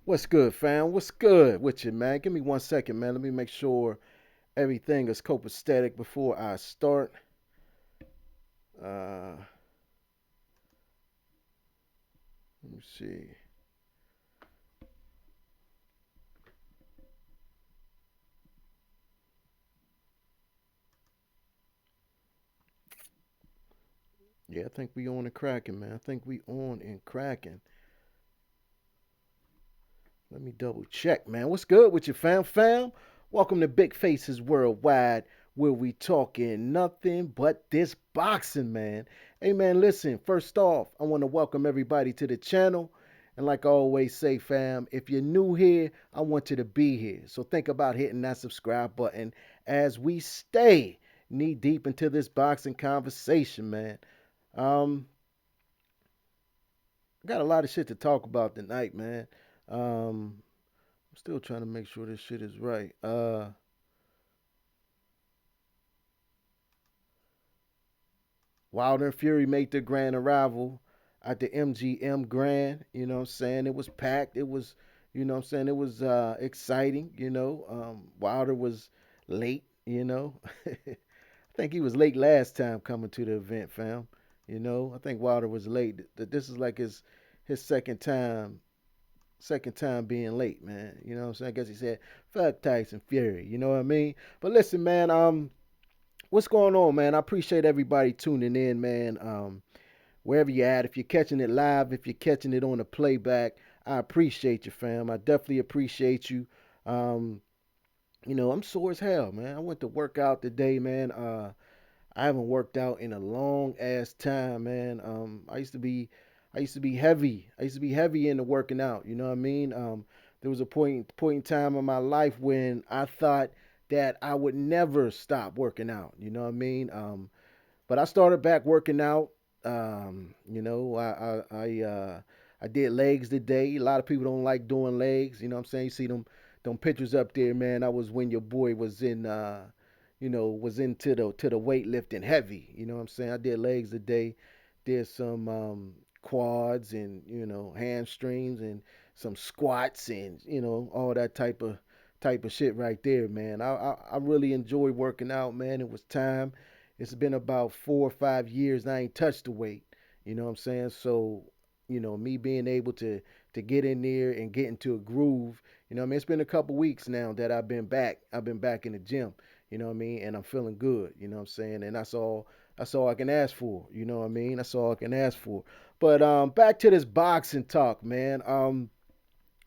What's good, fam? What's good with you, man? Give me 1 second, man. Let me make sure everything is copacetic before I start. Uh, let me see. Yeah, I think we on and cracking, man. I think we on and cracking. Let me double check, man. What's good with you, fam? Welcome to Big Faces Worldwide, where we talking nothing but this boxing, man. Hey, man, listen. First off, I want to welcome everybody to the channel. And like I always say, fam, if you're new here, I want you to be here. So think about hitting that subscribe button as we stay knee deep into this boxing conversation, man. Um, got a lot of shit to talk about tonight, man. I'm still trying to make sure this shit is right. Wilder and Fury made their grand arrival at the MGM Grand. You know what I'm saying? It was packed. It was, you know what I'm saying? It was exciting. Wilder was late. I think he was late last time coming to the event, fam. I think Wilder was late. This is like his second time being late, man. You know what I'm saying? I guess he said, fuck Tyson Fury. You know what I mean? But listen, man, what's going on, man? I appreciate everybody tuning in, man. Wherever you're at, if you're catching it live, if you're catching it on the playback, I appreciate you, fam. I definitely appreciate you. Um, I'm sore as hell, man. I went to work out today, man. I haven't worked out in a long ass time, man. I used to be heavy. I used to be heavy into working out. You know what I mean? There was a point in time in my life when I thought that I would never stop working out. You know what I mean? But I started back working out. I did legs today. A lot of people don't like doing legs. You know what I'm saying? You see them pictures up there, man. That was when your boy was was into the weightlifting heavy. You know what I'm saying? I did legs today, did some quads and hamstrings and some squats and all that type of shit right there, man. I really enjoy working out, man. It was time. It's been about 4 or 5 years and I ain't touched the weight. You know what I'm saying? So me being able to get in there and get into a groove. I mean, it's been a couple weeks now that I've been back. I've been back in the gym. You know what I mean? And I'm feeling good. You know what I'm saying? And that's all I can ask for. You know what I mean? That's all I can ask for. But back to this boxing talk, man.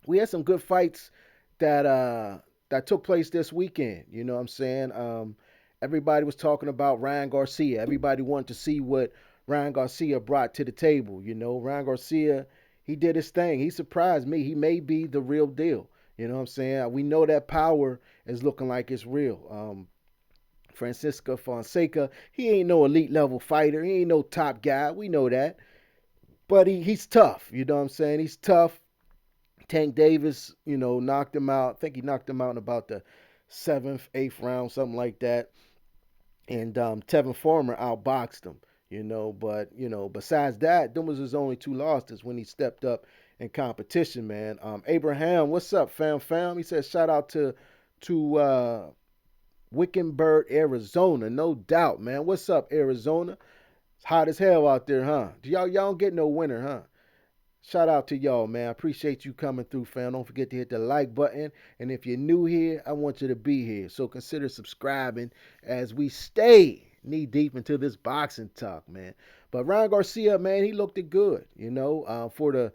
We had some good fights that took place this weekend. You know what I'm saying? Everybody was talking about Ryan Garcia. Everybody wanted to see what Ryan Garcia brought to the table. Ryan Garcia, he did his thing. He surprised me. He may be the real deal. You know what I'm saying? We know that power is looking like it's real. Francisco Fonseca, he ain't no elite level fighter. He ain't no top guy. We know that. But he's tough. You know what I'm saying? He's tough. Tank Davis, knocked him out. I think he knocked him out in about the seventh, eighth round, something like that. And Tevin Farmer outboxed him. But besides that, them was his only two losses when he stepped up in competition, man. Abraham, what's up, fam? He said shout out to Wickenburg, Arizona. No doubt, man. What's up, Arizona? It's hot as hell out there, huh? Y'all don't get no winter, huh? Shout out to y'all, man. I appreciate you coming through, fam. Don't forget to hit the like button. And if you're new here, I want you to be here. So consider subscribing as we stay knee deep into this boxing talk, man. But Ryan Garcia, man, he looked it good, for the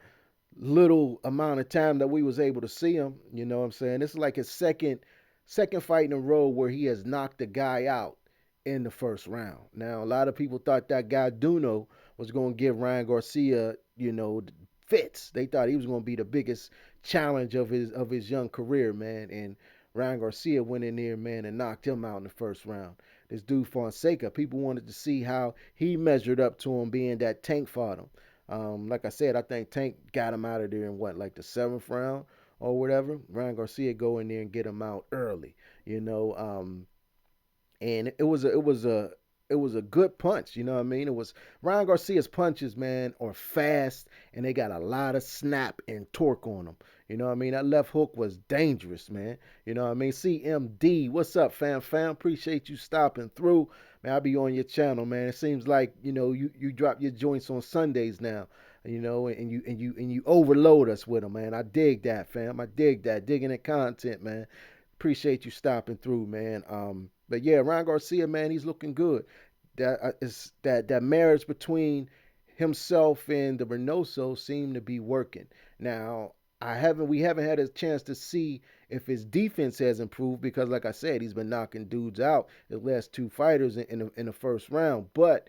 little amount of time that we was able to see him. You know what I'm saying? This is like his second fight in a row where he has knocked the guy out in the first round. Now, a lot of people thought that guy Duno was going to give Ryan Garcia, fits. They thought he was going to be the biggest challenge of his young career, man. And Ryan Garcia went in there, man, and knocked him out in the first round. This dude Fonseca, people wanted to see how he measured up to him, being that Tank fought him. Like I said, I think Tank got him out of there in what, like the seventh round or whatever. Ryan Garcia go in there and get him out early, and it was a a good punch. You know what I mean? It was Ryan Garcia's punches, man, are fast and they got a lot of snap and torque on them. You know what I mean? That left hook was dangerous, man. You know what I mean? CMD, what's up, fam? Fam, appreciate you stopping through. Man, I'll be on your channel, man. It seems like you drop your joints on Sundays now. And you overload us with them, man. I dig that, fam. I dig that, digging the content, man. Appreciate you stopping through, man. But yeah, Ryan Garcia, man, he's looking good. That marriage between himself and the Reynoso seem to be working. Now, we haven't had a chance to see if his defense has improved because, like I said, he's been knocking dudes out his last two fighters in the first round. But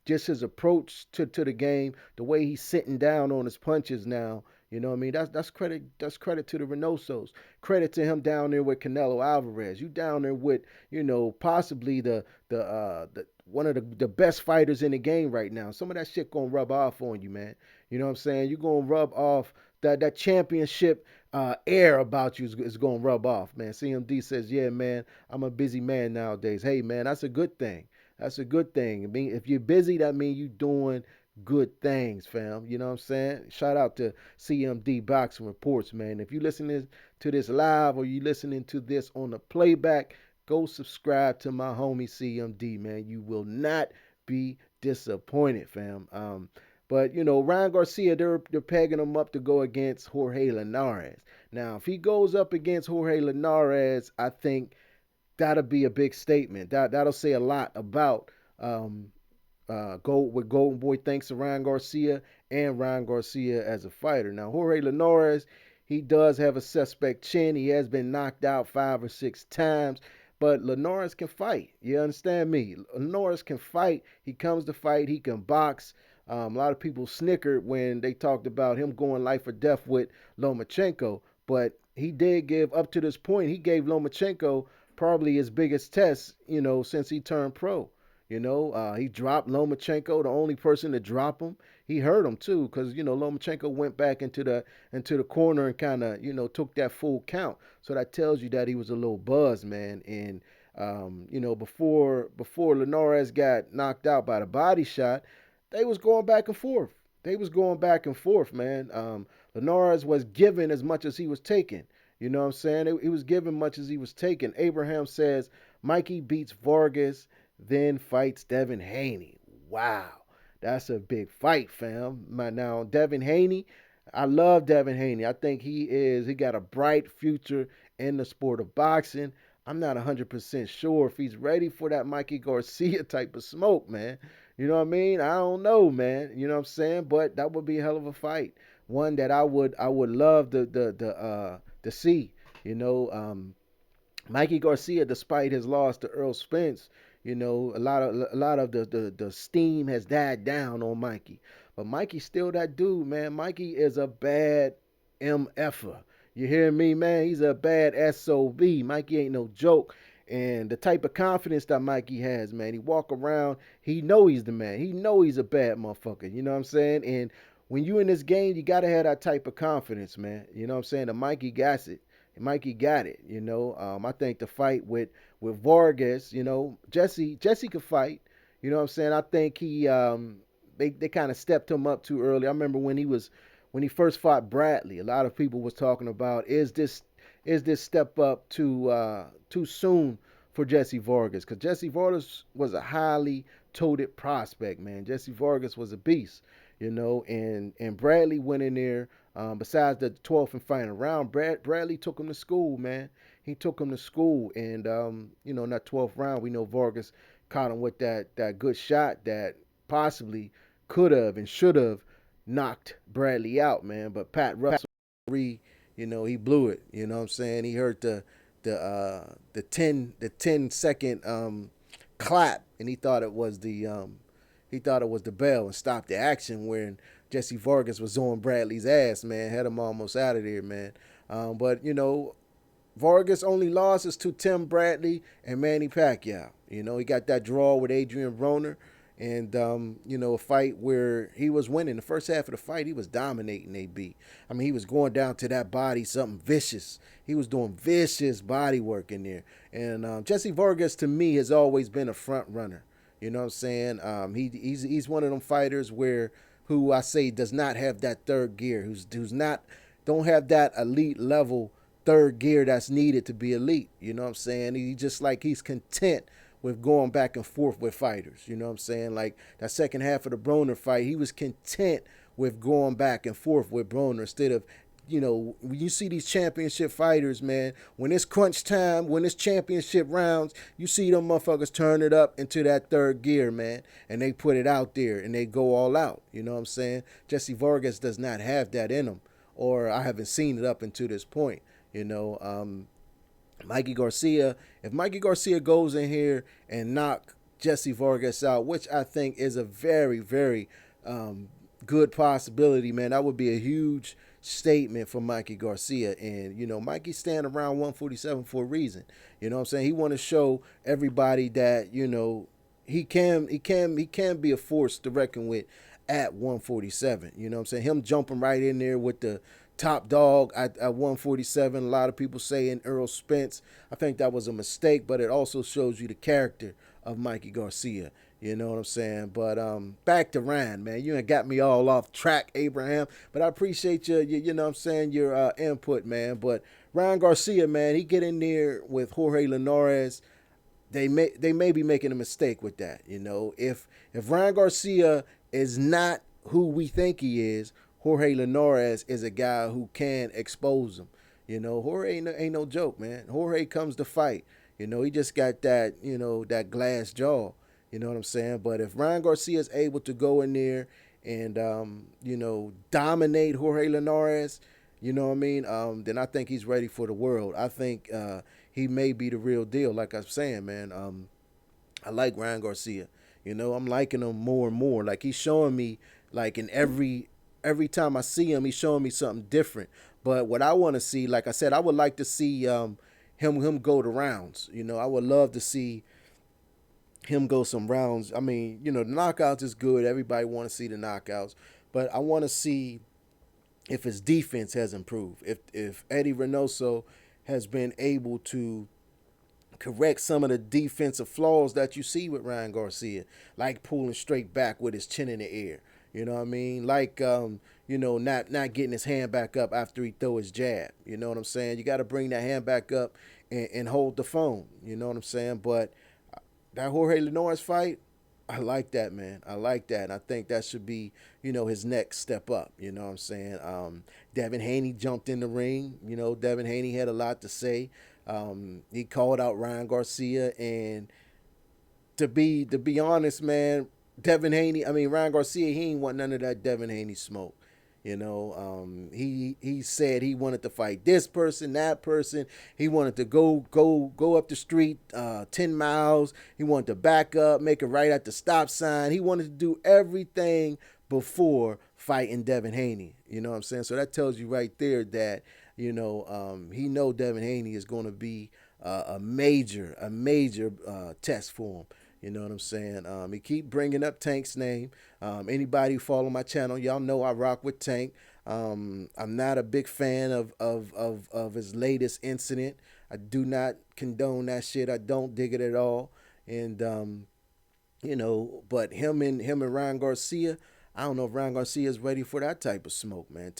just his approach to the game, the way he's sitting down on his punches now. You know what I mean? That's credit to the Reynosos. Credit to him down there with Canelo Alvarez. You down there with possibly the one of the best fighters in the game right now. Some of that shit gonna rub off on you, man. You know what I'm saying? You gonna rub off that championship air about you is gonna rub off, man. CMD says, yeah, man, I'm a busy man nowadays. Hey, man, that's a good thing. That's a good thing. I mean, if you're busy, that means you doing good things, fam. You know what I'm saying? Shout out to CMD Boxing Reports, man. If you listening to this live or you listening to this on the playback, go subscribe to my homie CMD, man. You will not be disappointed, fam. But Ryan Garcia, they're pegging him up to go against Jorge Linares. Now, if he goes up against Jorge Linares, I think that'll be a big statement. That'll say a lot about what Golden Boy thinks of Ryan Garcia and Ryan Garcia as a fighter. Now, Jorge Linares, he does have a suspect chin. He has been knocked out 5 or 6 times, but Linares can fight. You understand me? Linares can fight. He comes to fight. He can box. A lot of people snickered when they talked about him going life or death with Lomachenko, but he did give, up to this point, he gave Lomachenko probably his biggest test, since he turned pro. He dropped Lomachenko, the only person to drop him. He hurt him too, because Lomachenko went back into the corner and kind of took that full count. So that tells you that he was a little buzzed, man. And before Linares got knocked out by the body shot, they was going back and forth. They was going back and forth, man. Linares was given as much as he was taking. You know what I'm saying? He was given much as he was taking. Abraham says Mikey beats Vargas, then fights Devin Haney. Wow. That's a big fight, fam. Now, Devin Haney, I love Devin Haney. I think he got a bright future in the sport of boxing. I'm not 100% sure if he's ready for that Mikey Garcia type of smoke, man. You know what I mean? I don't know, man. You know what I'm saying? But that would be a hell of a fight. One that I would love to see. Mikey Garcia, despite his loss to Earl Spence, a lot of the steam has died down on Mikey. But Mikey's still that dude, man. Mikey is a bad MFer. You hear me, man? He's a bad SOB. Mikey ain't no joke. And the type of confidence that Mikey has, man, he walk around, he know he's the man. He know he's a bad motherfucker. You know what I'm saying? And when you in this game, you gotta have that type of confidence, man. You know what I'm saying? The Mikey got it. Mikey got it. I think the fight with Vargas, Jesse could fight. You know what I'm saying? I think they kind of stepped him up too early. I remember when he first fought Bradley. A lot of people was talking about is this step up too soon for Jesse Vargas? Because Jesse Vargas was a highly touted prospect, man. Jesse Vargas was a beast, and Bradley went in there. Besides the 12th and final round, Bradley took him to school, man. He took him to school, and in that 12th round, we know Vargas caught him with that good shot that possibly could have and should have knocked Bradley out, man. But Pat Russell, he blew it. You know what I'm saying? He heard the 10-second clap, and he thought it was the bell and stopped the action when Jesse Vargas was on Bradley's ass, man. Had him almost out of there, man. But Vargas' only losses to Tim Bradley and Manny Pacquiao. He got that draw with Adrian Broner, And a fight where he was winning the first half of the fight. He was dominating AB. I mean, he was going down to that body, something vicious. He was doing vicious body work in there. And Jesse Vargas, to me, has always been a front runner. You know what I'm saying? He's one of them fighters who I say does not have that third gear, who's not don't have that elite level third gear that's needed to be elite. You know what I'm saying? He just like he's content with going back and forth with fighters. You know what I'm saying? Like that second half of the Broner fight, he was content with going back and forth with Broner instead of, when you see these championship fighters, man, when it's crunch time, when it's championship rounds, you see them motherfuckers turn it up into that third gear, man, and they put it out there and they go all out. You know what I'm saying? Jesse Vargas does not have that in him, or I haven't seen it up until this point. You know, Mikey Garcia, if Mikey Garcia goes in here and knock Jesse Vargas out, which I think is a very, very good possibility, man, that would be a huge statement for Mikey Garcia. And, Mikey's standing around 147 for a reason. You know what I'm saying? He want to show everybody that, he can be a force to reckon with at 147. You know what I'm saying? Him jumping right in there with the top dog at 147. A lot of people saying Earl Spence. I think that was a mistake, but it also shows you the character of Mikey Garcia. You know what I'm saying? But back to Ryan, man. You ain't got me all off track, Abraham. But I appreciate you know what I'm saying, your input, man. But Ryan Garcia, man, he get in there with Jorge Linares. They may be making a mistake with that. If Ryan Garcia is not who we think he is, Jorge Linares is a guy who can expose him. Jorge ain't no joke, man. Jorge comes to fight. He just got that glass jaw. You know what I'm saying? But if Ryan Garcia is able to go in there and dominate Jorge Linares, you know what I mean? Then I think he's ready for the world. I think he may be the real deal. Like I'm saying, man. I like Ryan Garcia. I'm liking him more and more. Like he's showing me, like in every time I see him, he's showing me something different. But what I want to see, like I said, I would like to see him go to rounds. I would love to see him go some rounds. I mean, the knockouts is good. Everybody want to see the knockouts, but I want to see if his defense has improved. If Eddie Reynoso has been able to correct some of the defensive flaws that you see with Ryan Garcia, like pulling straight back with his chin in the air. You know what I mean? Like not getting his hand back up after he throw his jab. You know what I'm saying? You got to bring that hand back up and hold the phone. You know what I'm saying? But that Jorge Linares fight, I like that, man. I like that. And I think that should be, his next step up. You know what I'm saying? Devin Haney jumped in the ring. Devin Haney had a lot to say. He called out Ryan Garcia, and to be honest, man, Ryan Garcia, he ain't want none of that Devin Haney smoke. He said he wanted to fight this person, that person. He wanted to go up the street 10 miles. He wanted to back up, make it right at the stop sign. He wanted to do everything before fighting Devin Haney. You know what I'm saying? So that tells you right there that he know Devin Haney is going to be a major test for him. You know what I'm saying? He keep bringing up Tank's name. Anybody who follow my channel, y'all know I rock with Tank. I'm not a big fan of his latest incident. I do not condone that shit. I don't dig it at all. And but him and Ryan Garcia, I don't know if Ryan Garcia is ready for that type of smoke, man.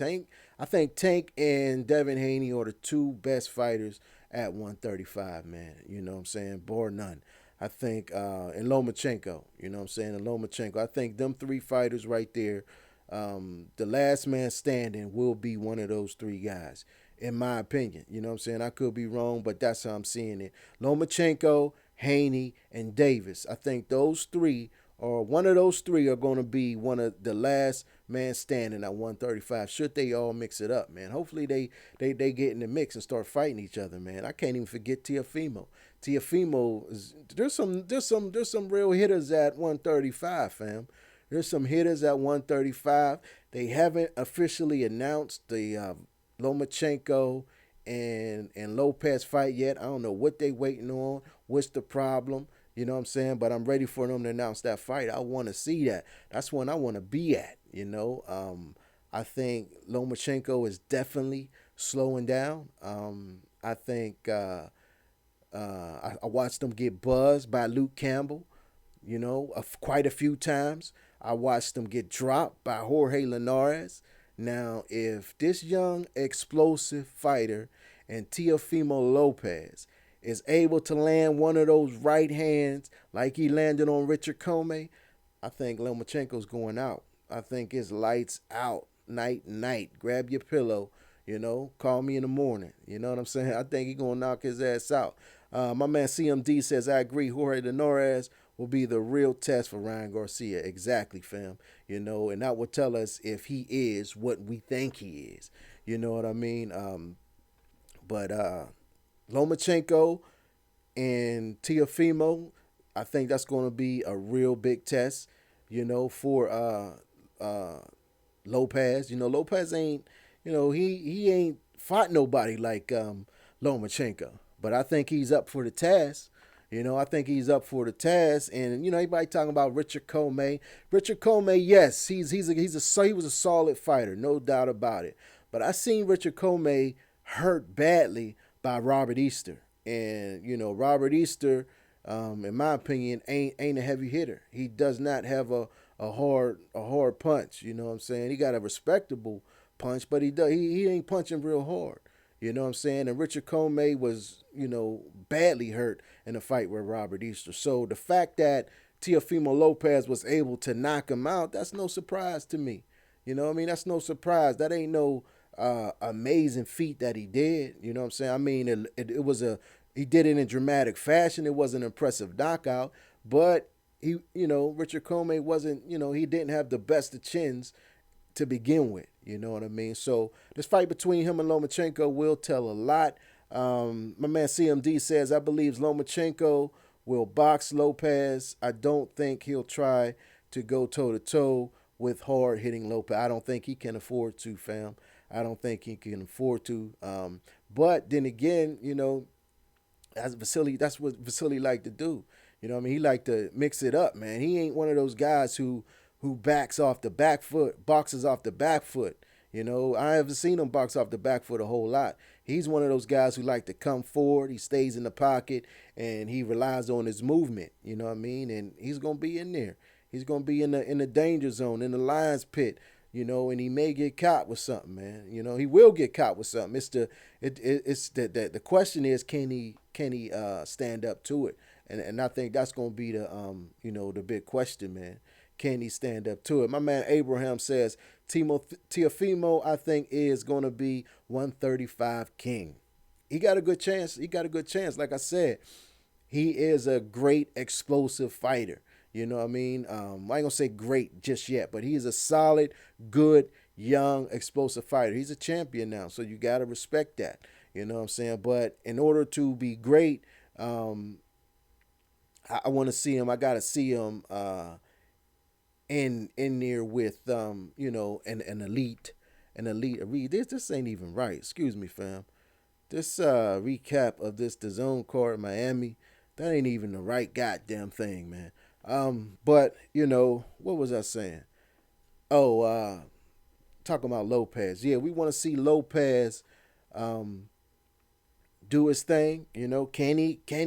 I think Tank and Devin Haney are the two best fighters at 135, man. You know what I'm saying? Bar none. I think, and Lomachenko, you know what I'm saying? And Lomachenko, I think them three fighters right there, the last man standing will be one of those three guys, in my opinion. You know what I'm saying? I could be wrong, but that's how I'm seeing it. Lomachenko, Haney, and Davis. I think those three, or one of those three, are going to be one of the last man standing at 135. Should they all mix it up, man? Hopefully they get in the mix and start fighting each other, man. I can't even forget Teofimo. Teofimo is there's some real hitters at 135, fam. There's some hitters at 135. They haven't officially announced the Lomachenko and Lopez fight yet. I don't know what they waiting on. What's the problem? You know what I'm saying? But I'm ready for them to announce that fight. I want to see that. That's when I want to be at. I think Lomachenko is definitely slowing down. I think I watched them get buzzed by Luke Campbell, quite a few times. I watched them get dropped by Jorge Linares. Now, if this young, explosive fighter and Teofimo Lopez is able to land one of those right hands like he landed on Richard Comey, I think Lomachenko's going out. I think it's lights out, night, night. Grab your pillow, call me in the morning. You know what I'm saying? I think he's going to knock his ass out. My man CMD says, I agree. Jorge Linares will be the real test for Ryan Garcia. Exactly, fam. And that will tell us if he is what we think he is. You know what I mean? But Lomachenko and Teofimo, I think that's going to be a real big test, for Lopez. Lopez ain't, he ain't fought nobody like Lomachenko, but I think he's up for the task. I think he's up for the task, and everybody talking about Richard Comey. Richard Comey, yes, he was a solid fighter, no doubt about it. But I seen Richard Comey hurt badly by Robert Easter, and Robert Easter, in my opinion, ain't a heavy hitter. He does not have a hard punch. You know what I'm saying? He got a respectable punch, but he ain't punching real hard. You know what I'm saying? And Richard Comey was, badly hurt in a fight with Robert Easter. So the fact that Teofimo Lopez was able to knock him out, that's no surprise to me. You know what I mean? That's no surprise. That ain't no amazing feat that he did. You know what I'm saying? I mean, it was he did it in dramatic fashion. It was an impressive knockout, but Richard Comey wasn't, he didn't have the best of chins to begin with. You know what I mean? So this fight between him and Lomachenko will tell a lot. My man CMD says, I believe Lomachenko will box Lopez. I don't think he'll try to go toe to toe with hard hitting Lopez. I don't think he can afford to, fam. I don't think he can afford to. But then again, that's what Vasily like to do. You know what I mean? He like to mix it up, man. He ain't one of those guys who backs off the back foot, boxes off the back foot. I haven't seen him box off the back foot a whole lot. He's one of those guys who like to come forward. He stays in the pocket and he relies on his movement. You know what I mean? And he's gonna be in there. He's gonna be in the danger zone, in the lion's pit. And he may get caught with something, man. He will get caught with something. The question is, can he stand up to it? And I think that's gonna be the big question, man. Can he stand up to it? My man Abraham says Teofimo, I think, is going to be 135 king. He got a good chance. Like I said, he is a great explosive fighter. You know what I mean? I ain't going to say great just yet, but he's a solid, good, young, explosive fighter. He's a champion now, so you got to respect that. You know what I'm saying? But in order to be great, I want to see him. I got to see him in there with an elite. This ain't even right. Excuse me, fam. This recap of this DAZN card in Miami, that ain't even the right goddamn thing, man. But what was I saying? Oh, talking about Lopez. Yeah, we want to see Lopez do his thing. Can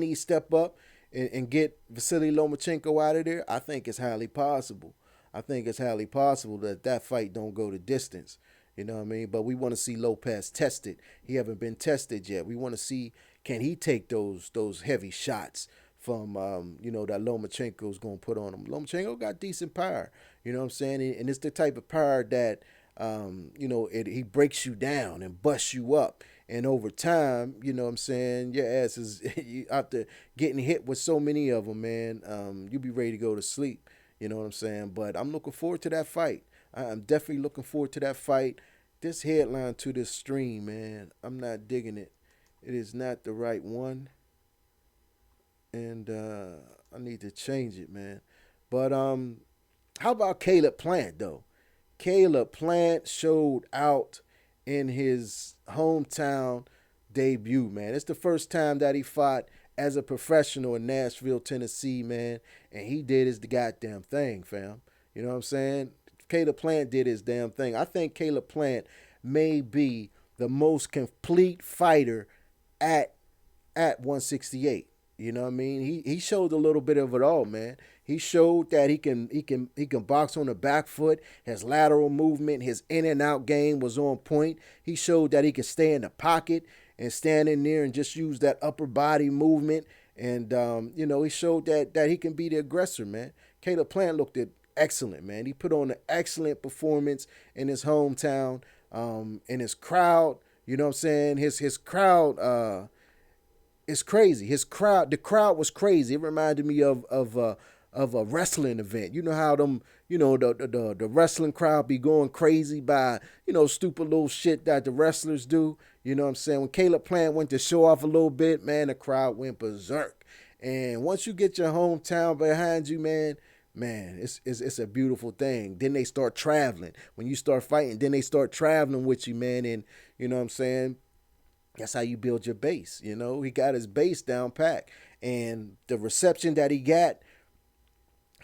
he step up and get Vasily Lomachenko out of there? I think it's highly possible. I think it's highly possible that fight don't go the distance. You know what I mean? But we want to see Lopez tested. He haven't been tested yet. We want to see, can he take those heavy shots from that Lomachenko's gonna put on him. Lomachenko got decent power. You know what I'm saying? And it's the type of power that he breaks you down and busts you up. And over time, you know what I'm saying, your ass is after getting hit with so many of them, man, you be ready to go to sleep. You know what I'm saying? But I'm looking forward to that fight. I'm definitely looking forward to that fight. This headline to this stream, man, I'm not digging it. It is not the right one. And I need to change it, man. But how about Caleb Plant, though? Caleb Plant showed out in his hometown debut, man. It's the first time that he fought as a professional in Nashville, Tennessee, man, and he did his goddamn thing, fam. You know what I'm saying? Caleb Plant did his damn thing. I think Caleb Plant may be the most complete fighter at 168. You know what I mean? He showed a little bit of it all, man. He showed that he can box on the back foot. His lateral movement, his in and out game was on point. He showed that he could stay in the pocket and stand in there and just use that upper body movement. And he showed that he can be the aggressor, man. Caleb Plant looked at excellent, man. He put on an excellent performance in his hometown, in his crowd. You know what I'm saying? His crowd. It's crazy. The crowd was crazy. It reminded me of a wrestling event. You know how them, the wrestling crowd be going crazy by, stupid little shit that the wrestlers do. You know what I'm saying? When Caleb Plant went to show off a little bit, man, the crowd went berserk. And once you get your hometown behind you, man, it's a beautiful thing. Then they start traveling. When you start fighting, then they start traveling with you, man. And you know what I'm saying? That's how you build your base. He got his base down packed, and the reception that he got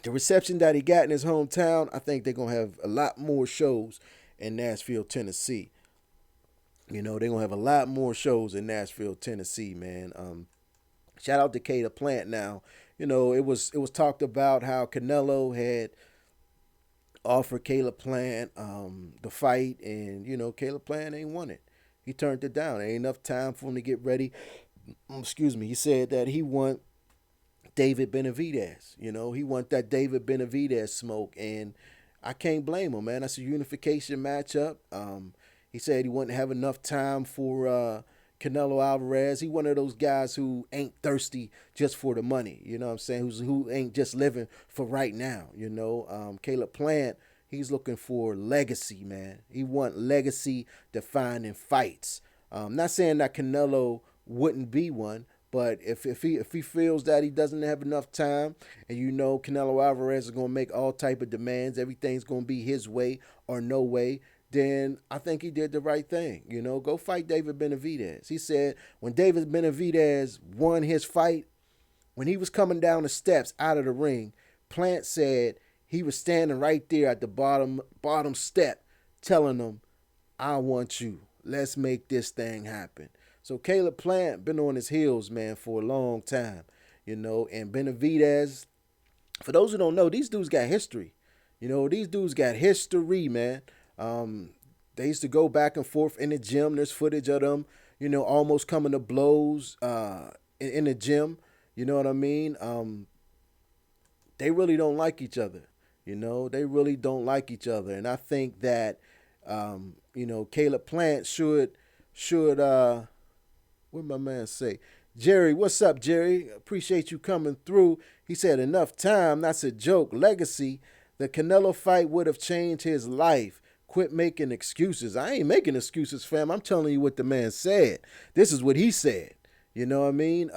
in his hometown, I think they're gonna have a lot more shows in Nashville, Tennessee. They're gonna have a lot more shows in Nashville, Tennessee, man. Shout out to Caleb Plant. Now, it was talked about how Canelo had offered Caleb Plant the fight, and Caleb Plant ain't won it. He turned it down. There ain't enough time for him to get ready. Excuse me. He said that he want David Benavidez. He want that David Benavidez smoke, and I can't blame him, man. That's a unification matchup. He said he wouldn't have enough time for Canelo Alvarez. He one of those guys who ain't thirsty just for the money. You know what I'm saying? Who ain't just living for right now. Caleb Plant, he's looking for legacy, man. He want legacy defining fights. Not saying that Canelo wouldn't be one, but if he feels that he doesn't have enough time, and Canelo Alvarez is gonna make all type of demands, everything's gonna be his way or no way, then I think he did the right thing. Go fight David Benavidez. He said when David Benavidez won his fight, when he was coming down the steps out of the ring, Plant said he was standing right there at the bottom step telling them, I want you. Let's make this thing happen. So Caleb Plant been on his heels, man, for a long time. And Benavidez, for those who don't know, these dudes got history. These dudes got history, man. They used to go back and forth in the gym. There's footage of them, almost coming to blows in the gym. You know what I mean? They really don't like each other. They really don't like each other. And I think that, Caleb Plant should what my man say? Jerry, what's up, Jerry? Appreciate you coming through. He said, enough time. That's a joke. Legacy. The Canelo fight would have changed his life. Quit making excuses. I ain't making excuses, fam. I'm telling you what the man said. This is what he said. You know what I mean?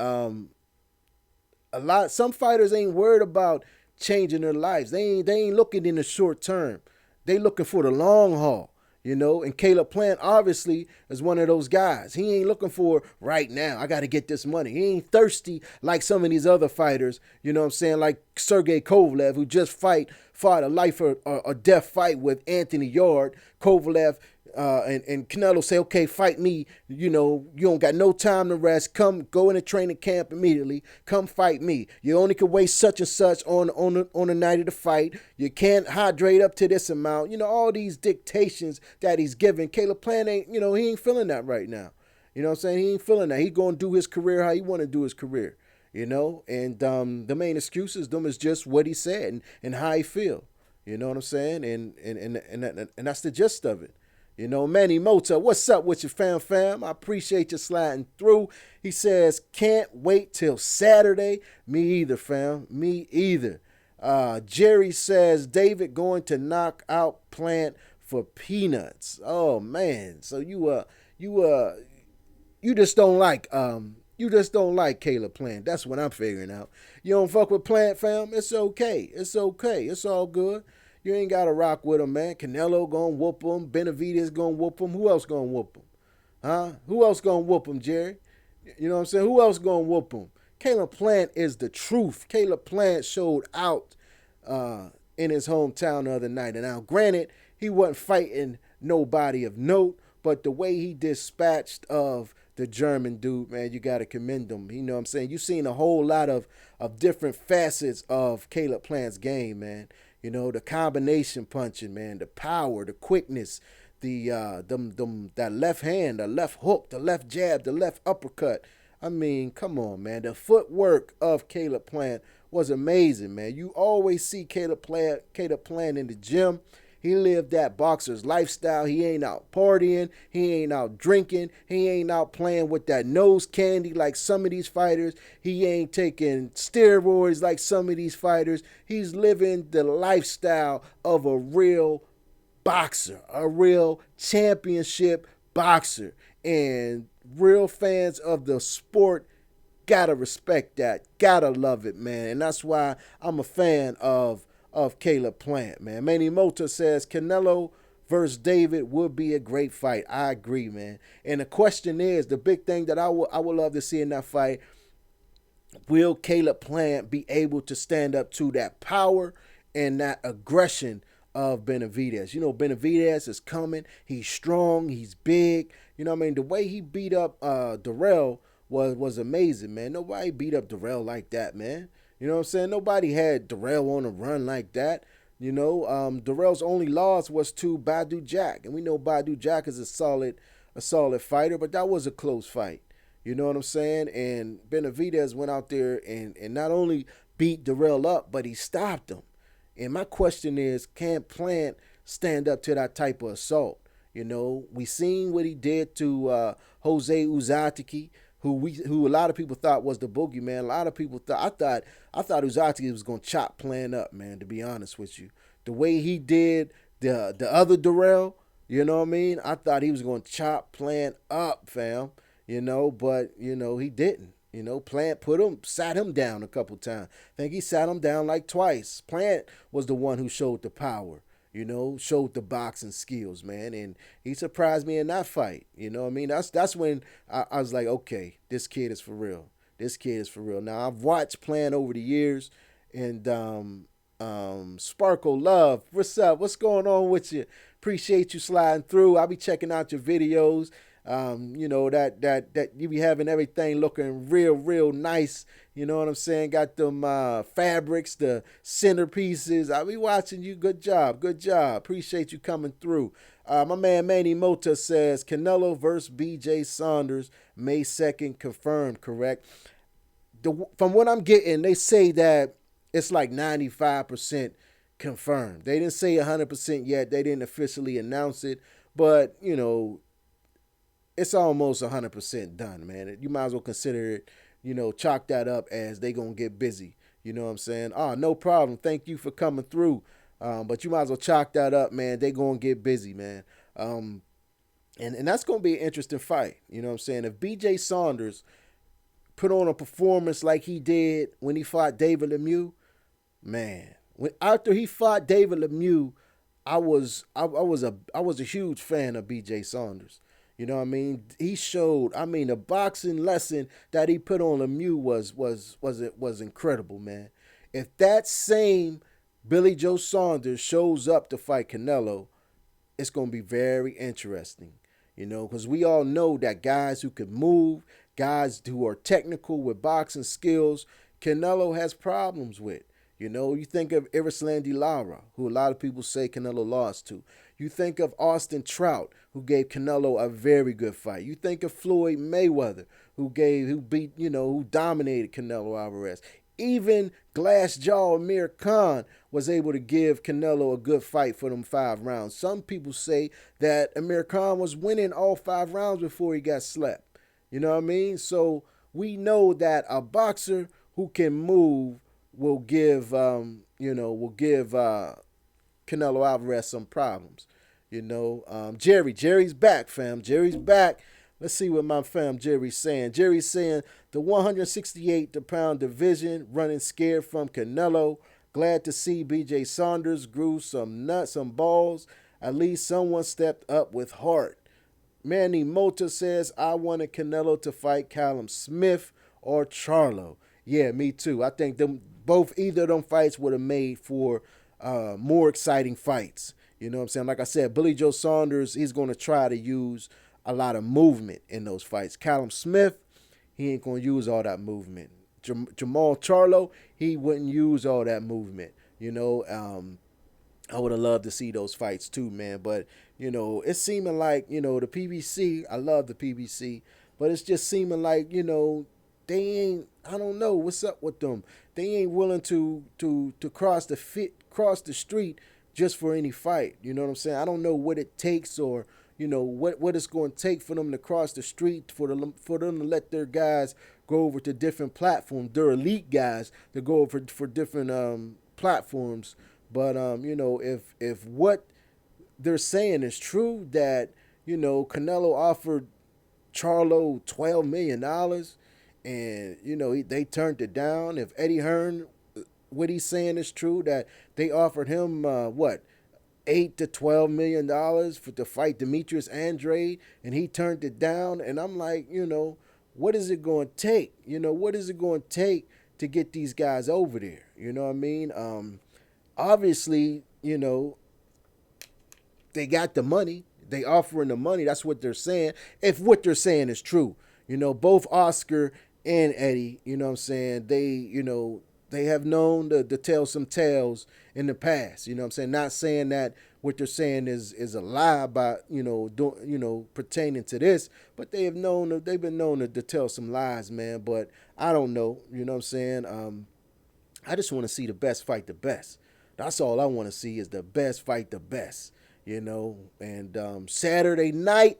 Some fighters ain't worried about changing their lives. They ain't looking in the short term. They looking for the long haul. And Caleb Plant obviously is one of those guys. He ain't looking for right now. I got to get this money. He ain't thirsty like some of these other fighters, you know what I'm saying, like Sergey Kovalev, who just fought a life or death fight with Anthony Yard. Kovalev and Canelo say, okay, fight me. You don't got no time to rest. Come, go in a training camp immediately. Come fight me. You only can weigh such and such on the night of the fight. You can't hydrate up to this amount. All these dictations that he's giving. Caleb Plant ain't, he ain't feeling that right now. You know what I'm saying? He ain't feeling that. He going to do his career how he want to do his career. And the main excuses, them is just what he said and how he feel. You know what I'm saying? And that's the gist of it. Manny Mota, what's up with you, fam? I appreciate you sliding through. He says, can't wait till Saturday. Me either, fam. Me either. Jerry says, David going to knock out Plant for peanuts. Oh, man. So you just don't like Caleb Plant. That's what I'm figuring out. You don't fuck with Plant, fam? It's okay. It's all good. You ain't got to rock with him, man. Canelo gonna whoop him. Benavidez gonna whoop him. Who else gonna whoop him? Huh? Who else gonna whoop him, Jerry? You know what I'm saying? Who else gonna whoop him? Caleb Plant is the truth. Caleb Plant showed out uh, in his hometown the other night. And now, granted, he wasn't fighting nobody of note, but the way he dispatched of the German dude, man, you got to commend him. You know what I'm saying? You've seen a whole lot of different facets of Caleb Plant's game, man. You know, the combination punching, man, the power, the quickness, that left hand, the left hook, the left jab, the left uppercut. I mean, come on, man. The footwork of Caleb Plant was amazing, man. You always see Caleb Plant in the gym. He lived that boxer's lifestyle. He ain't out partying. He ain't out drinking. He ain't out playing with that nose candy like some of these fighters. He ain't taking steroids like some of these fighters. He's living the lifestyle of a real boxer, a real championship boxer. And real fans of the sport gotta respect that, gotta love it, man. And that's why I'm a fan of Caleb Plant, man. Manny Mota says Canelo versus David would be a great fight. I agree, man. And the question is, the big thing that I would love to see in that fight, will Caleb Plant be able to stand up to that power and that aggression of Benavidez? You know, Benavidez is coming. He's strong. He's big. You know what I mean? The way he beat up Darrell was amazing, man. Nobody beat up Darrell like that, man. You know what I'm saying? Nobody had Darrell on a run like that. You know, Darrell's only loss was to Badu Jack, and we know Badu Jack is a solid fighter, but that was a close fight. You know what I'm saying? And Benavidez went out there and not only beat Darrell up, but he stopped him. And my question is, can Plant stand up to that type of assault? You know, we seen what he did to Jose Uzatiki, who a lot of people thought was the boogeyman. A lot of people thought I thought Uzatiki was gonna chop Plant up, man. To be honest with you, the way he did the other Darrell, you know what I mean? I thought he was gonna chop Plant up, fam. You know, but you know he didn't. You know, Plant sat him down a couple times. I think he sat him down like twice. Plant was the one who showed the power. You know, showed the boxing skills, man, and he surprised me in that fight. You know what I mean? That's when I was like, okay, this kid is for real. This kid is for real. Now I've watched Plant over the years, and Sparkle Love, what's up? What's going on with you? Appreciate you sliding through. I'll be checking out your videos. You know, that you be having everything looking real nice. You know what I'm saying? Got them fabrics, the centerpieces. I'll be watching you. Good job. Appreciate you coming through. My man Manny Mota says Canelo versus BJ Saunders, May 2nd, confirmed, correct? From what I'm getting, they say that it's like 95% confirmed. They didn't say 100% yet. They didn't officially announce it. But, you know, it's almost 100% done, man. You might as well consider it, you know, chalk that up as they going to get busy. You know what I'm saying? No problem. Thank you for coming through. But you might as well chalk that up, man. They going to get busy, man. And that's going to be an interesting fight. You know what I'm saying? If BJ Saunders put on a performance like he did when he fought David Lemieux, man. After he fought David Lemieux, I was a huge fan of BJ Saunders. You know what I mean? He showed. I mean, the boxing lesson that he put on Lemieux was incredible, man. If that same Billy Joe Saunders shows up to fight Canelo, it's gonna be very interesting. You know, because we all know that guys who can move, guys who are technical with boxing skills, Canelo has problems with. You know, you think of Erislandy Lara, who a lot of people say Canelo lost to. You think of Austin Trout, who gave Canelo a very good fight. You think of Floyd Mayweather, who dominated Canelo Alvarez. Even Glass Jaw Amir Khan was able to give Canelo a good fight for them 5 rounds. Some people say that Amir Khan was winning all 5 rounds before he got slept. You know what I mean? So we know that a boxer who can move will give Canelo Alvarez some problems. You know, Jerry's back, fam. Jerry's back. Let's see what my fam Jerry's saying. Jerry's saying the 168-pound division running scared from Canelo. Glad to see BJ Saunders grew some nuts, some balls. At least someone stepped up with heart. Manny Mota says, I wanted Canelo to fight Callum Smith or Charlo. Yeah, me too. I think them both either of them fights would have made for more exciting fights. You know what I'm saying? Like I said, Billy Joe Saunders, he's going to try to use a lot of movement in those fights. Callum Smith, he ain't going to use all that movement. Jamal Charlo, he wouldn't use all that movement. You know, I would have loved to see those fights too, man. But it's seeming like the PBC. I love the PBC, but it's just seeming like they ain't. I don't know what's up with them. They ain't willing to cross the street just for any fight. You know what I'm saying? I don't know what it takes or what it's going to take for them to cross the street for them to let their guys go over to different platforms. They're elite guys to go over for different platforms. But if what they're saying is true, that Canelo offered Charlo $12 million, and they turned it down. If Eddie Hearn, what he's saying is true, that they offered him what, $8 to $12 million to fight Demetrius Andrade, and he turned it down. And I'm like, what is it going to take? What is it going to take to get these guys over there? You know what I mean? Obviously, they got the money. They offering the money. That's what they're saying. If what they're saying is true, both Oscar and Eddie, what I'm saying, they have known to tell some tales in the past. What I'm saying, not saying that what they're saying is a lie about pertaining to this, but they've been known to tell some lies, man. But I don't know. What I'm saying. I just want to see the best fight the best. That's all I want to see is the best fight the best. And Saturday night,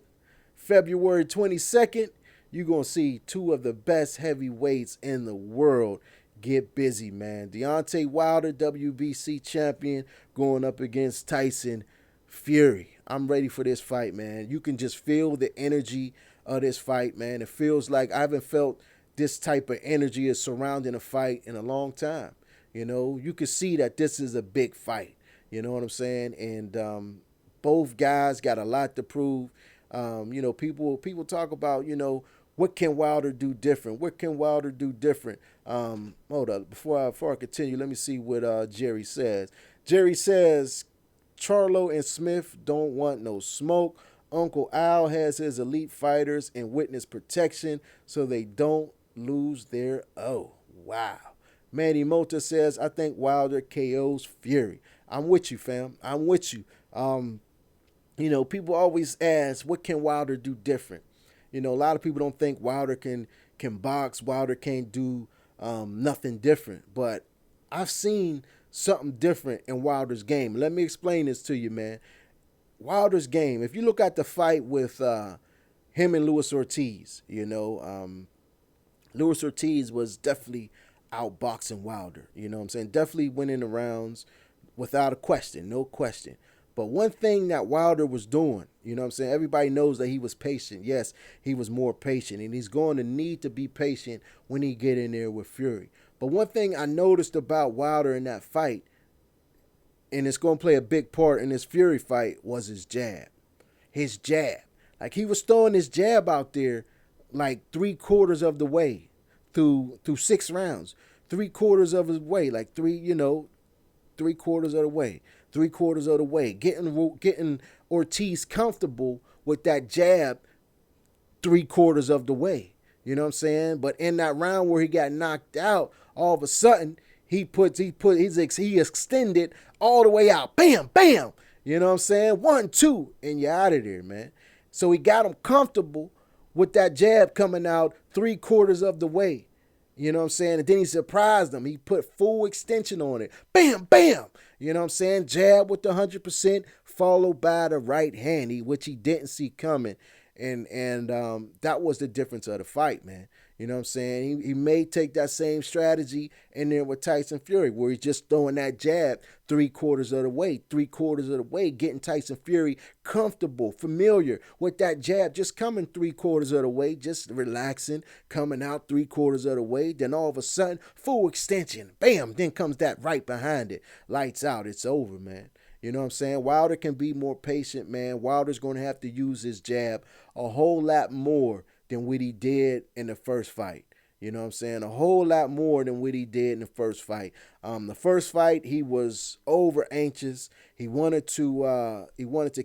February 22nd, you're going to see two of the best heavyweights in the world get busy, man. Deontay Wilder, WBC champion, going up against Tyson Fury. I'm ready for this fight, man. You can just feel the energy of this fight, man. It feels like I haven't felt this type of energy is surrounding a fight in a long time. You can see that this is a big fight. You know what I'm saying? And both guys got a lot to prove. People talk about, what can Wilder do different? What can Wilder do different? Hold up. Before I continue, let me see what Jerry says. Jerry says, Charlo and Smith don't want no smoke. Uncle Al has his elite fighters in witness protection so they don't lose their wow. Manny Mota says, I think Wilder KOs Fury. I'm with you, fam. I'm with you. People always ask, what can Wilder do different? A lot of people don't think Wilder can box. Wilder can't do nothing different. But I've seen something different in Wilder's game. Let me explain this to you, man. Wilder's game, if you look at the fight with him and Luis Ortiz, Luis Ortiz was definitely outboxing Wilder. You know what I'm saying? Definitely winning the rounds without a question, no question. But one thing that Wilder was doing, what I'm saying? Everybody knows that he was patient. Yes, he was more patient, and he's going to need to be patient when he get in there with Fury. But one thing I noticed about Wilder in that fight, and it's going to play a big part in this Fury fight, was his jab. His jab. Like, he was throwing his jab out there like 3/4 of the way through 6 rounds. 3/4 of his way, like 3/4 of the way. 3/4 of the way. Getting Ortiz comfortable with that jab 3/4 of the way. You know what I'm saying? But in that round where he got knocked out, all of a sudden he extended all the way out. Bam, bam. You know what I'm saying? 1, 2, and you're out of there, man. So he got him comfortable with that jab coming out 3/4 of the way. You know what I'm saying? And then he surprised him. He put full extension on it. Bam, bam. You know what I'm saying? Jab with the 100%, followed by the right hand, which he didn't see coming. And that was the difference of the fight, man. You know what I'm saying? He may take that same strategy in there with Tyson Fury, where he's just throwing that jab 3/4 of the way, 3/4 of the way, getting Tyson Fury comfortable, familiar with that jab, just coming 3/4 of the way, just relaxing, coming out 3/4 of the way. Then all of a sudden, full extension, bam, then comes that right behind it. Lights out, it's over, man. You know what I'm saying? Wilder can be more patient, man. Wilder's going to have to use his jab a whole lot more than what he did in the first fight. You know what I'm saying? A whole lot more than what he did in the first fight. The first fight, he was over anxious. He wanted to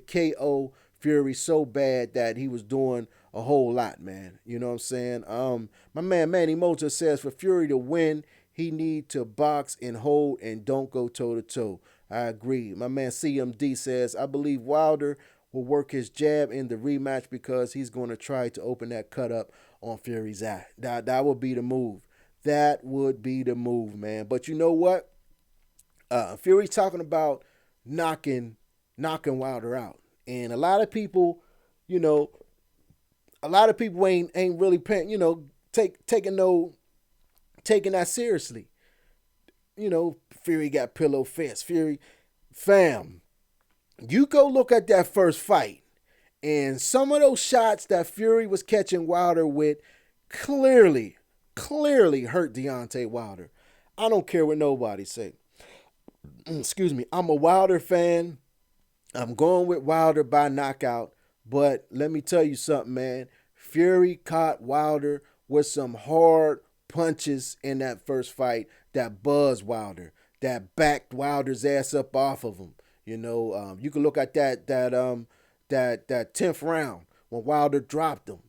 KO Fury so bad that he was doing a whole lot, man. You know what I'm saying? My man Manny Motor says for Fury to win, he need to box and hold and don't go toe to toe. I agree. My man CMD says I believe Wilder will work his jab in the rematch because he's going to try to open that cut up on Fury's eye. That would be the move. That would be the move, man. But you know what? Fury's talking about knocking knocking Wilder out, and a lot of people, you know, ain't really paying, taking that seriously. Fury got pillow fists. Fury, fam, you go look at that first fight, and some of those shots that Fury was catching Wilder with clearly, clearly hurt Deontay Wilder. I don't care what nobody say. Excuse me. I'm a Wilder fan. I'm going with Wilder by knockout. But let me tell you something, man. Fury caught Wilder with some hard punches in that first fight that buzzed Wilder, that backed Wilder's ass up off of him. You can look at that 10th round when Wilder dropped him.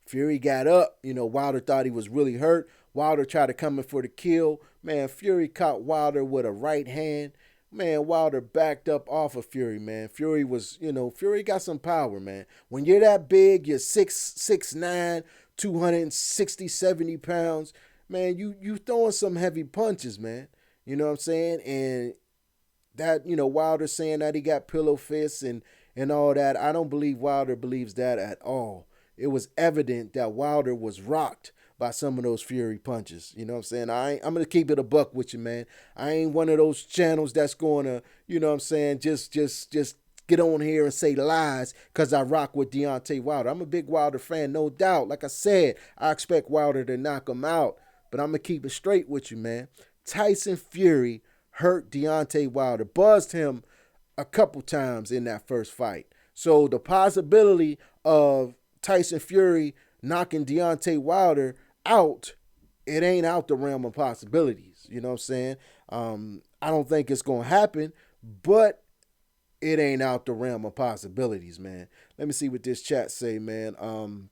Fury got up. Wilder thought he was really hurt. Wilder tried to come in for the kill. Man, Fury caught Wilder with a right hand. Man, Wilder backed up off of Fury, man. Fury got some power, man. When you're that big, you're 6'9", 260, 70 pounds, man, you throwing some heavy punches, man. You know what I'm saying? And that, Wilder saying that he got pillow fists and all that, I don't believe Wilder believes that at all. It was evident that Wilder was rocked by some of those Fury punches. You know what I'm saying? I'm going to keep it a buck with you, man. I ain't one of those channels that's going to, you know what I'm saying, just get on here and say lies because I rock with Deontay Wilder. I'm a big Wilder fan, no doubt. Like I said, I expect Wilder to knock him out, but I'm going to keep it straight with you, man. Tyson Fury hurt Deontay Wilder, buzzed him a couple times in that first fight. So the possibility of Tyson Fury knocking Deontay Wilder out, it ain't out the realm of possibilities. You know what I'm saying? I don't think it's going to happen, but it ain't out the realm of possibilities, man. Let me see what this chat say, man.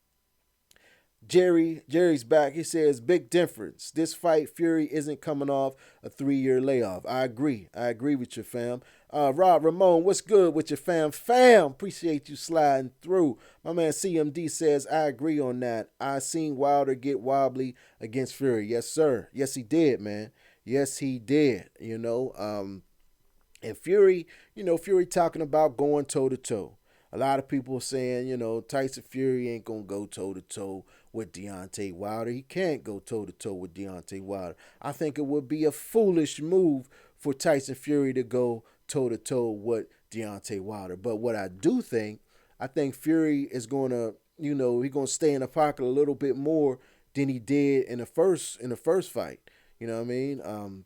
Jerry's back. He says, big difference. This fight, Fury isn't coming off a 3-year layoff. I agree. I agree with you, fam. Rob Ramon, what's good with your fam? Fam, appreciate you sliding through. My man CMD says, I agree on that. I seen Wilder get wobbly against Fury. Yes, sir. Yes, he did, man. Yes, he did. And Fury, Fury talking about going toe to toe. A lot of people saying, Tyson Fury ain't going to go toe to toe with Deontay Wilder. He can't go toe to toe with Deontay Wilder. I think it would be a foolish move for Tyson Fury to go toe to toe with Deontay Wilder. But what I think Fury is going to, he's going to stay in the pocket a little bit more than he did in the first fight. You know what I mean?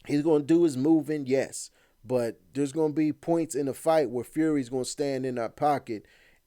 He's going to do his moving, yes. But there's going to be points in the fight where Fury's going to stand in that pocket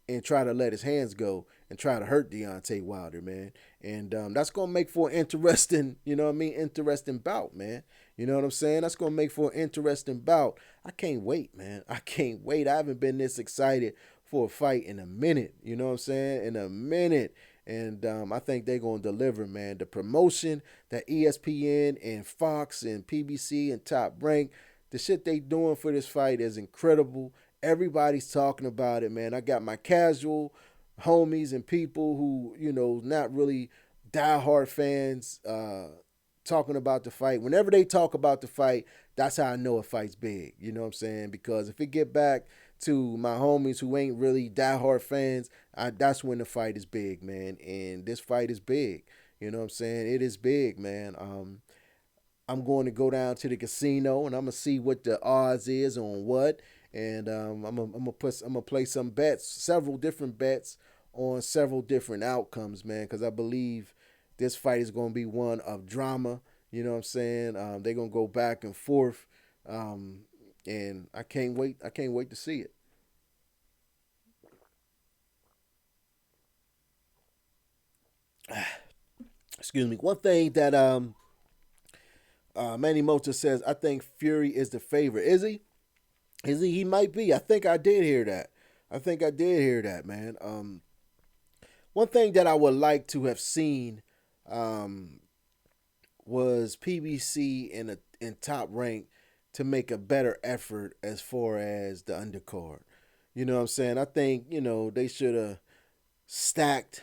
and try to let his hands go and try to hurt Deontay Wilder, man. And that's going to make for an interesting, interesting bout, man. You know what I'm saying? That's going to make for an interesting bout. I can't wait, man. I can't wait. I haven't been this excited for a fight in a minute. You know what I'm saying? In a minute. And I think they're going to deliver, man. The promotion that ESPN and Fox and PBC and Top Rank, the shit they doing for this fight is incredible. Everybody's talking about it, man. I got my casual homies and people who, not really diehard fans talking about the fight. Whenever they talk about the fight, that's how I know a fight's big. You know what I'm saying? Because if it get back to my homies who ain't really diehard fans, that's when the fight is big, man. And this fight is big. You know what I'm saying? It is big, man. I'm going to go down to the casino and I'm gonna see what the odds is on what, and I'm gonna play some bets, several different bets on several different outcomes, man, because I believe this fight is going to be one of drama. You know what I'm saying? They're gonna go back and forth, and I can't wait. I can't wait to see it. Excuse me. One thing that Manny Mota says, I think Fury is the favorite. Is he? Is he? He might be. I think I did hear that. I think I did hear that, man. One thing that I would like to have seen um, was PBC in top rank to make a better effort as far as the undercard. You know what I'm saying? I think they should have stacked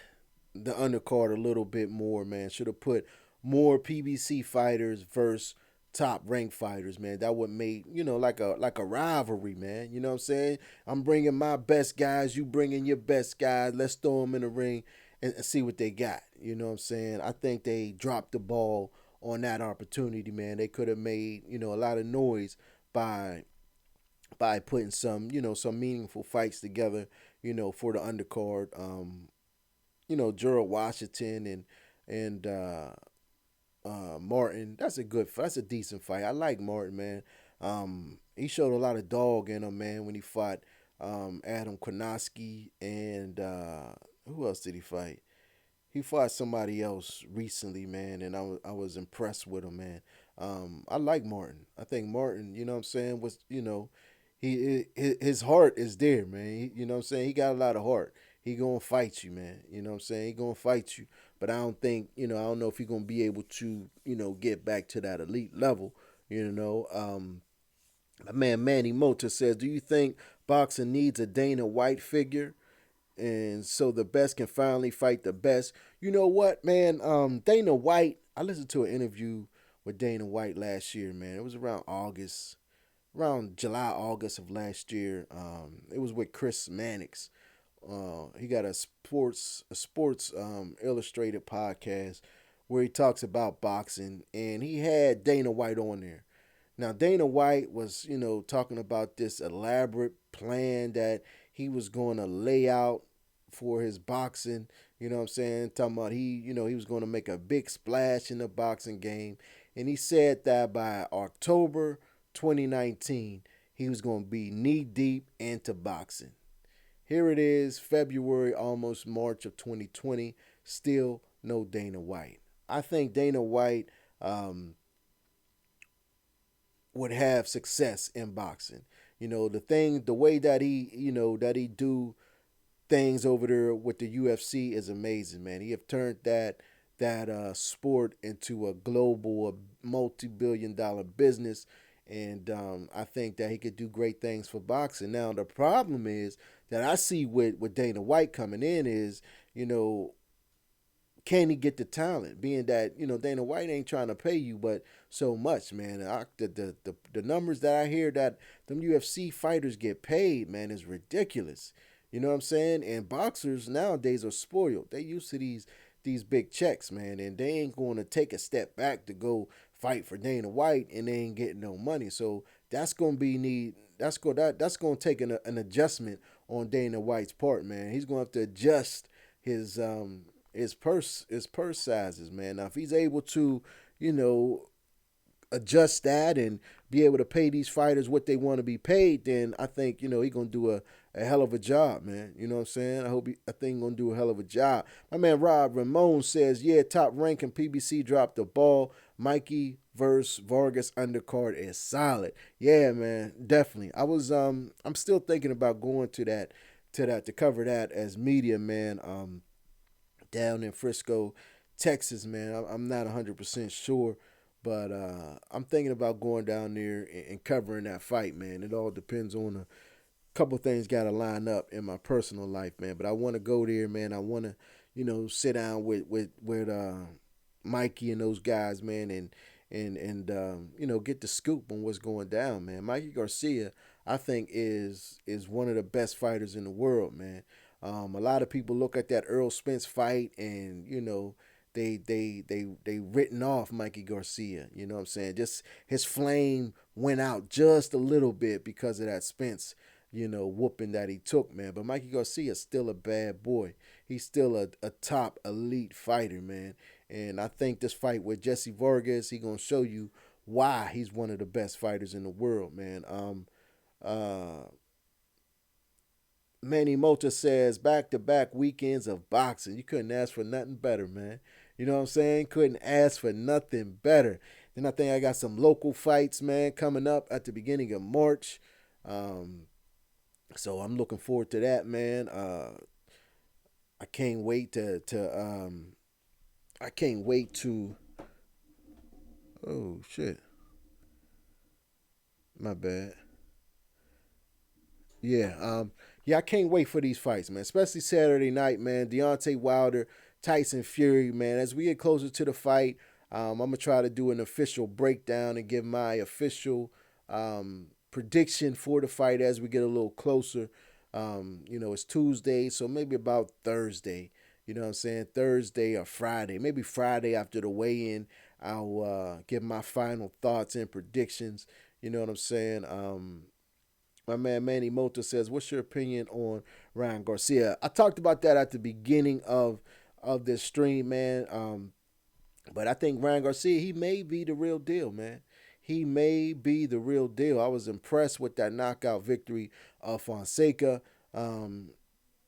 the undercard a little bit more, man. Should have put more PBC fighters versus top ranked fighters, man. That would make like a rivalry, man. You know what I'm saying? I'm bringing my best guys, you bringing your best guys. Let's throw them in the ring and see what they got. You know what I'm saying? I think they dropped the ball on that opportunity, man. They could have made a lot of noise by putting some meaningful fights together, for the undercard. Gerald Washington and Martin. That's a decent fight. I like Martin, man. He showed a lot of dog in him, man, when he fought Adam Konoski and who else did he fight? He fought somebody else recently, man, and I was impressed with him, man. I like Martin. I think Martin, you know what I'm saying, was his heart is there, man. You know what I'm saying? He got a lot of heart. He gonna fight you, man. You know what I'm saying? He gonna fight you. But I don't think, I don't know if he gonna be able to, get back to that elite level. My man Manny Mota says, do you think boxing needs a Dana White figure? And so the best can finally fight the best. You know what, man? Dana White, I listened to an interview with Dana White last year, man. It was around July, August of last year. It was with Chris Mannix. He got a sports illustrated podcast where he talks about boxing, and he had Dana White on there. Now Dana White was, talking about this elaborate plan that he was going to lay out for his boxing. You know what I'm saying? Talking about he was going to make a big splash in the boxing game, and he said that by October 2019 he was going to be knee deep into boxing. Here it is, February, almost March of 2020. Still no Dana White. I think Dana White would have success in boxing. The way that he do things over there with the UFC is amazing, man. He have turned that sport into a global, multi-billion-dollar business, and I think that he could do great things for boxing. Now the problem is that I see with Dana White coming in is, you know, can he get the talent? Being that Dana White ain't trying to pay you, but so much, man. The numbers that I hear that them UFC fighters get paid, man, is ridiculous. You know what I'm saying? And boxers nowadays are spoiled. They used to these big checks, man, and they ain't going to take a step back to go fight for Dana White, and they ain't getting no money. So that's going to be need. That's going to take an adjustment on Dana White's part, man. He's going to have to adjust his purse sizes, man. Now if he's able to, you know, adjust that and be able to pay these fighters what they want to be paid, then I think he's gonna do a hell of a job, man. You know what I'm saying? I think he's gonna do a hell of a job. My man Rob Ramon says, yeah, top ranking PBC dropped the ball. Mikey versus Vargas undercard is solid. Yeah, man, definitely. I'm still thinking about going to cover that as media, man. Down in Frisco, Texas, man. I'm not 100% sure, but I'm thinking about going down there and covering that fight, man. It all depends on a couple things got to line up in my personal life, man. But I want to go there, man. I want to, sit down with Mikey and those guys, man, and get the scoop on what's going down, man. Mikey Garcia, I think is one of the best fighters in the world, man. A lot of people look at that Earl Spence fight, and they written off Mikey Garcia. You know what I'm saying? Just his flame went out just a little bit because of that Spence, whooping that he took, man. But Mikey Garcia is still a bad boy. He's still a top elite fighter, man. And I think this fight with Jesse Vargas, he gonna show you why he's one of the best fighters in the world, man. Manny Mota says back to back weekends of boxing. You couldn't ask for nothing better, man. You know what I'm saying? Couldn't ask for nothing better. Then I think I got some local fights, man, coming up at the beginning of March. Um, so I'm looking forward to that, man. I can't wait to I can't wait to oh shit. My bad. Yeah, yeah, I can't wait for these fights, man. Especially Saturday night, man. Deontay Wilder, Tyson Fury, man. As we get closer to the fight, I'm gonna try to do an official breakdown and give my official prediction for the fight as we get a little closer. It's Tuesday, so maybe about Thursday. You know what I'm saying? Thursday or Friday, maybe Friday after the weigh-in. I'll give my final thoughts and predictions. You know what I'm saying? My man Manny Mota says, "What's your opinion on Ryan Garcia?" I talked about that at the beginning of this stream, man. But I think Ryan Garcia, he may be the real deal, man. He may be the real deal. I was impressed with that knockout victory of Fonseca. Um,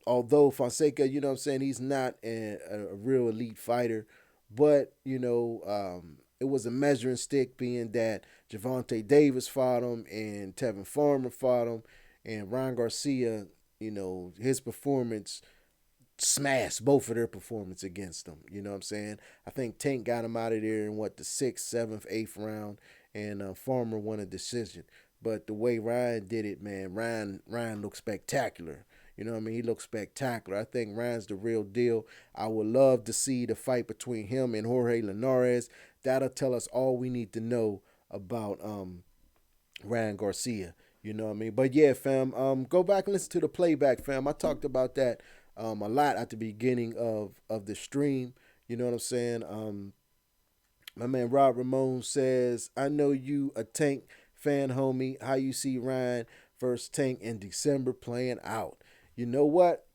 Although Fonseca, you know what I'm saying, he's not a real elite fighter, but it was a measuring stick, being that Javante Davis fought him and Tevin Farmer fought him, and Ryan Garcia, his performance smashed both of their performance against them. You know what I'm saying? I think Tank got him out of there in what, the sixth, seventh, eighth round, and Farmer won a decision. But the way Ryan did it, man, Ryan looked spectacular. You know what I mean? He looks spectacular. I think Ryan's the real deal. I would love to see the fight between him and Jorge Linares. That'll tell us all we need to know about Ryan Garcia. You know what I mean? But yeah, fam, go back and listen to the playback, fam. I talked about that a lot at the beginning of the stream. You know what I'm saying? My man Rob Ramon says, "I know you a Tank fan, homie. How you see Ryan versus Tank in December playing out?" You know what?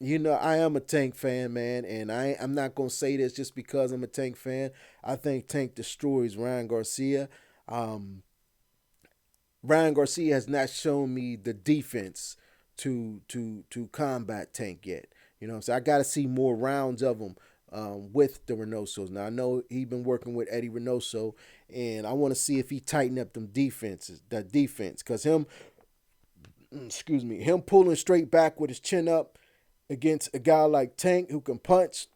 I am a Tank fan, man, and I'm not gonna say this just because I'm a Tank fan. I think Tank destroys Ryan Garcia. Um, Ryan Garcia has not shown me the defense to combat Tank yet. You know what I'm saying? I got to see more rounds of him with the Reynosos. Now I know he's been working with Eddie Reynoso, and I want to see if he tighten up them defenses, that defense, because him pulling straight back with his chin up against a guy like Tank who can punch,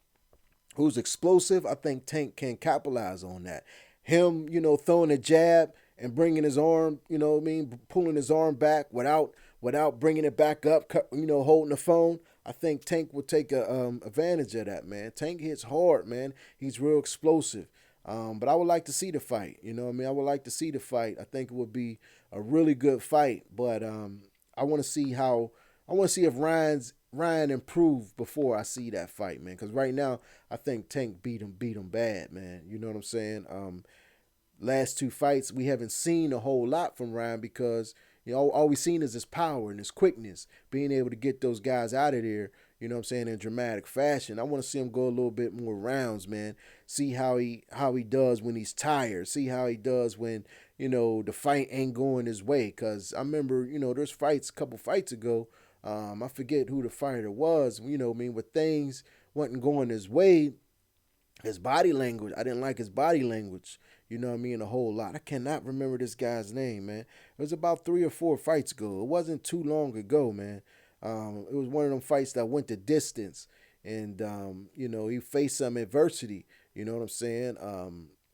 who's explosive. I think Tank can capitalize on that. Him, throwing a jab and bringing his arm, what I mean, pulling his arm back without bringing it back up, holding the phone. I think Tank will take advantage of that, man. Tank hits hard, man. He's real explosive. But I would like to see the fight. You know what I mean? I would like to see the fight. I think it would be a really good fight. But I want to see how I want to see if Ryan improved before I see that fight, man. Because right now I think Tank beat him bad, man. You know what I'm saying? Last two fights we haven't seen a whole lot from Ryan because all we've seen is his power and his quickness, being able to get those guys out of there. You know what I'm saying, in dramatic fashion. I want to see him go a little bit more rounds, man. See how he does when he's tired. See how he does when the fight ain't going his way. Cause I remember there's fights a couple fights ago. I forget who the fighter was. I mean, with things wasn't going his way, his body language. I didn't like his body language. You know what I mean? A whole lot. I cannot remember this guy's name, man. It was about 3 or 4 fights ago. It wasn't too long ago, man. It was one of them fights that went the distance, and he faced some adversity. You know what I'm saying?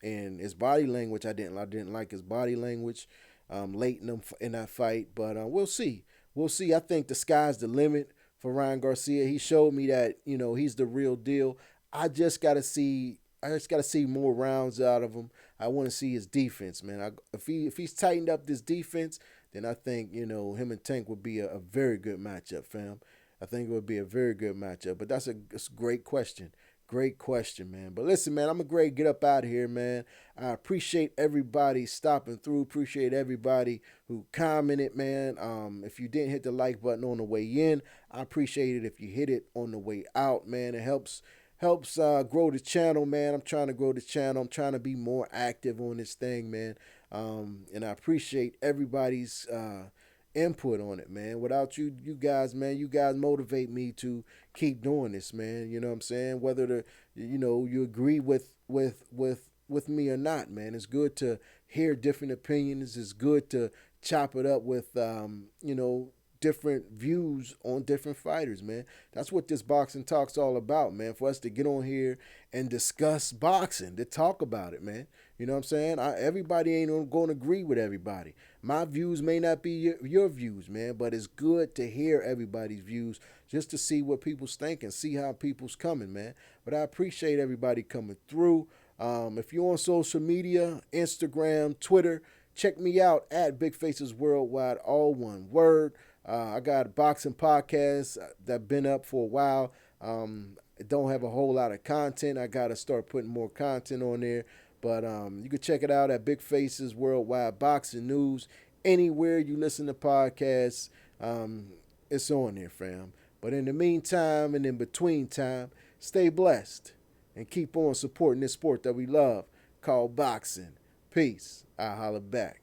And his body language, I didn't like his body language late in that fight, but we'll see. We'll see. I think the sky's the limit for Ryan Garcia. He showed me that he's the real deal. I just gotta see. I just gotta see more rounds out of him. I want to see his defense, man. If he's tightened up this defense, then I think him and Tank would be a very good matchup, fam. I think it would be a very good matchup. But that's a great question. Great question, man. But listen, man, I'm gonna great get up out of here, man. I appreciate everybody stopping through. Appreciate everybody who commented, man. If you didn't hit the like button on the way in, I appreciate it if you hit it on the way out, man. It helps grow the channel, man. I'm trying to grow the channel. I'm trying to be more active on this thing, man. And I appreciate everybody's input on it, man. Without you guys, man, you guys motivate me to keep doing this, man. You know what I'm saying? Whether you agree with me or not, man. It's good to hear different opinions. It's good to chop it up with different views on different fighters, man. That's what this boxing talk's all about, man. For us to get on here and discuss boxing, to talk about it, man. You know what I'm saying? Everybody ain't going to agree with everybody. My views may not be your views, man, but it's good to hear everybody's views just to see what people's thinking, see how people's coming, man. But I appreciate everybody coming through. If you're on social media, Instagram, Twitter, check me out at Big Faces Worldwide, all one word. I got a boxing podcast that been up for a while. I don't have a whole lot of content. I got to start putting more content on there. But you can check it out at Big Faces Worldwide Boxing News. Anywhere you listen to podcasts, it's on there, fam. But in the meantime and in between time, stay blessed and keep on supporting this sport that we love called boxing. Peace. I'll holler back.